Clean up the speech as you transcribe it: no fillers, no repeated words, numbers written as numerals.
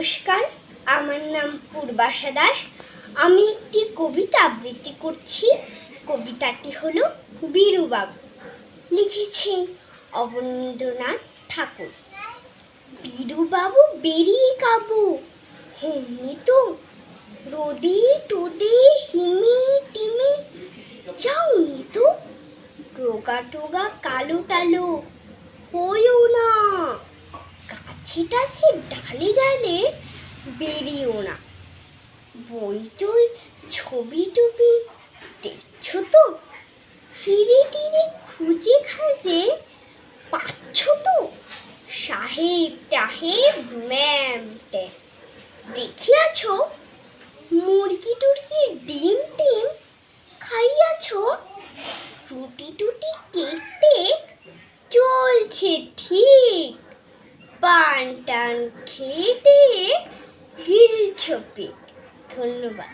নমস্কার, আমার নাম পূর্বাশা দাস। আমি একটি কবিতা আবৃত্তি করছি। কবিতাটি হলো বীরুবাবু। লিখেছেন অবনীন্দ্রনাথ ঠাকুর। বীরুবাবু বেরিয়ে কাবু, হমনি তো রোদে টোদে হিমে টিমে যাওনি তো, রোগা টোগা কালো টালো হইও না, গাছে টাছে ডালে ডালে বেরিও না। বই টই ছবি টবি দেখছো তো, হিরে টিরে খুঁজে খাজে পাচ্ছ তো, সাহেব টাহেব ম্যাম ট্যাম দেখিয়াছ, মুরগি টুরগি ডিম টিম খাইয়াছ, রুটি টুটি কেক টেক চলছে ঠিক, পান টান খেয়ে গিলছ পিক। ধন্যবাদ।